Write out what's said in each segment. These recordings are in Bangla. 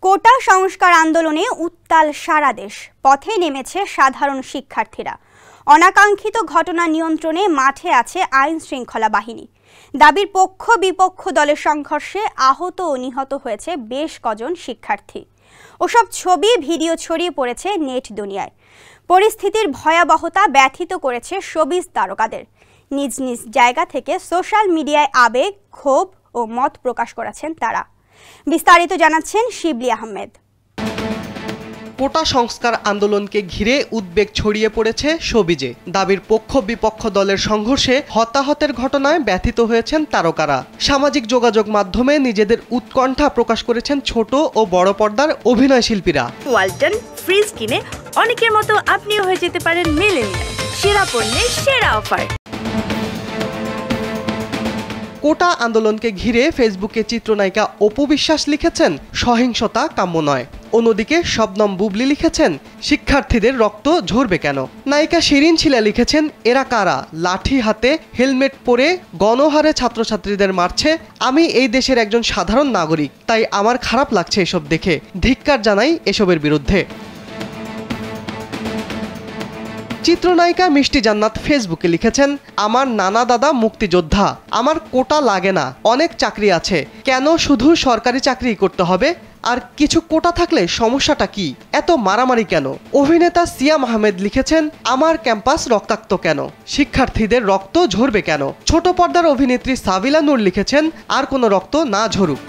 কোটা সংস্কার আন্দোলনে উত্তাল সারা দেশ, পথে নেমেছে সাধারণ শিক্ষার্থীরা। অনাকাঙ্ক্ষিত ঘটনা নিয়ন্ত্রণে মাঠে আছে আইন শৃঙ্খলা বাহিনী। দাবির পক্ষ বিপক্ষ দলের সংঘর্ষে আহত ও নিহত হয়েছে বেশ কজন শিক্ষার্থী। ওসব ছবি ভিডিও ছড়িয়ে পড়েছে নেট দুনিয়ায়। পরিস্থিতির ভয়াবহতা ব্যথিত করেছে শোবিজ তারকাদের। নিজ নিজ জায়গা থেকে সোশ্যাল মিডিয়ায় আবেগ, ক্ষোভ ও মত প্রকাশ করেছেন তারা। বিস্তারিত জানাচ্ছেন শিবলি আহমেদ। কোটা সংস্কার আন্দোলনকে ঘিরে উদ্বেগ ছড়িয়ে পড়েছে শোবিজে। দাবির পক্ষ বিপক্ষ দলের সংঘর্ষে হতাহতের ঘটনায় ব্যথিত হয়েছেন তারকারা। সামাজিক যোগাযোগ মাধ্যমে নিজেদের উৎকণ্ঠা প্রকাশ করেছেন ছোট ও বড় পর্দার অভিনয় শিল্পীরা। ওয়ালটন ফ্রিজ কিনে অনেকের মতো আপনিও হয়ে যেতে পারেন মিলেনিয়াল। সেরা পণ্যে সেরা অফার। কোটা আন্দোলনকে ঘিরে ফেসবুকে চিত্রনায়িকা অপু বিশ্বাস লিখেছেন, সহিংসতা কাম্য নয়। অন্যদিকে শবনম বুবলি লিখেছেন, শিক্ষার্থীদের রক্ত ঝরবে কেন। নায়িকা শিরিন শিলা লিখেছেন, এরা কারা, লাঠি হাতে হেলমেট পরে গণহারে ছাত্রছাত্রীদের মারছে। আমি এই দেশের একজন সাধারণ নাগরিক, তাই আমার খারাপ লাগছে এসব দেখে। ধিক্কার জানাই এসবের বিরুদ্ধে। চিত্রনায়িকা মিষ্টি জান্নাত ফেসবুকে লিখেছেন, আমার নানা দাদা মুক্তিযোদ্ধা, আমার কোটা লাগে না, অনেক চাকরি আছে, কেন শুধু সরকারি চাকরি করতে হবে? আর কিছু কোটা থাকলে সমস্যাটা কি, এত মারামারি কেন? অভিনেতা সিয়াম আহমেদ লিখেছেন, আমার ক্যাম্পাস রক্তাক্ত কেন, শিক্ষার্থীদের রক্ত ঝরবে কেন? ছোট পর্দার অভিনেত্রী সাবিলা নূর লিখেছেন, আর কোনো রক্ত না ঝরুক।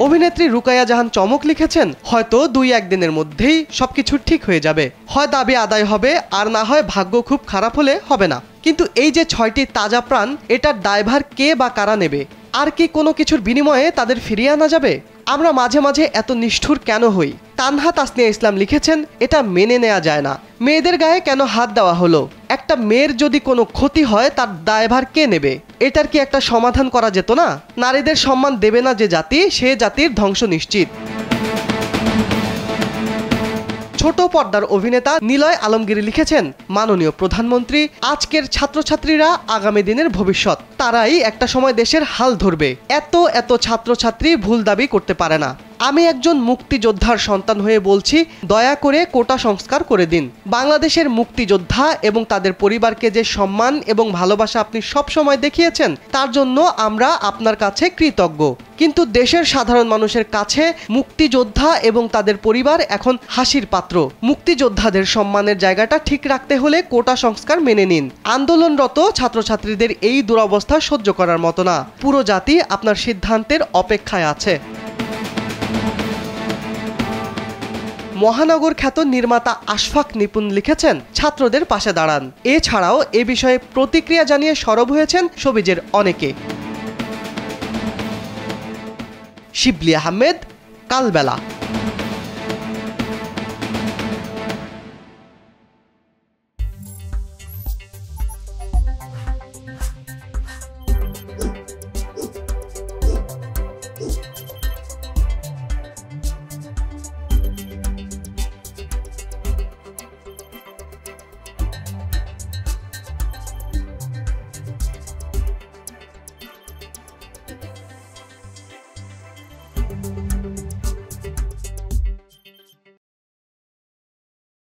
অভিনেত্রী রুকাইয়া জাহান চমক লিখেছেন, হয়তো 2-1 দিনের মধ্যেই সবকিছু ঠিক হয়ে যাবে, হয় দাবি আদায় হবে, আর না হয় ভাগ্য খুব খারাপ হলে হবে না। কিন্তু এই যে 6টি তাজা প্রাণ, এটার দায়ভার কে বা কারা নেবে? আর কি কোনো কিছুর বিনিময়ে তাদের ফিরিয়ে আনা যাবে? আমরা মাঝে মাঝে এত নিষ্ঠুর কেন হই? তানহা তাসনিয়া ইসলাম লিখেছেন, এটা মেনে নেওয়া যায় না। মেয়েদের গায়ে কেন হাত দেওয়া হলো? একটা মেয়ের যদি কোনো ক্ষতি হয়, তার দায়ভার কে নেবে? এটার কি একটা সমাধান করা যেত না? নারীদের সম্মান দেবে না যে জাতি, সে জাতির ধ্বংস নিশ্চিত। ছোট পর্দার অভিনেতা নিলয় আলমগীর লিখেছেন, মাননীয় প্রধানমন্ত্রী, আজকের ছাত্রছাত্রীরা আগামী দিনের ভবিষ্যৎ, তারাই একটা সময় দেশের হাল ধরবে। এত ছাত্রছাত্রী ভুল দাবি করতে পারে না। আমি একজন মুক্তিযোদ্ধার সন্তান হয়ে বলছি, দয়া করে কোটা সংস্কার করে দিন। বাংলাদেশের মুক্তিযোদ্ধা এবং তাদের পরিবারকে যে সম্মান এবং ভালোবাসা আপনি সব সময় দেখিয়েছেন, তার জন্য আমরা আপনার কাছে কৃতজ্ঞ। কিন্তু দেশের সাধারণ মানুষের কাছে মুক্তিযোদ্ধা এবং তাদের পরিবার এখন হাসির পাত্র। মুক্তিযোদ্ধাদের সম্মানের জায়গাটা ঠিক রাখতে হলে কোটা সংস্কার মেনে নিন। আন্দোলনরত ছাত্রছাত্রীদের এই দুরবস্থা সহ্য করার মতো না। পুরো জাতি আপনার সিদ্ধান্তের অপেক্ষায় আছে। মহানগর খ্যাত নির্মাতা আশফাক নিপুণ লিখেছেন, ছাত্রদের পাশে দাঁড়ান। এছাড়াও এ বিষয়ে প্রতিক্রিয়া জানিয়ে সরব হয়েছেন শোবিজের অনেকে। শিবলি আহমেদ, কালবেলা।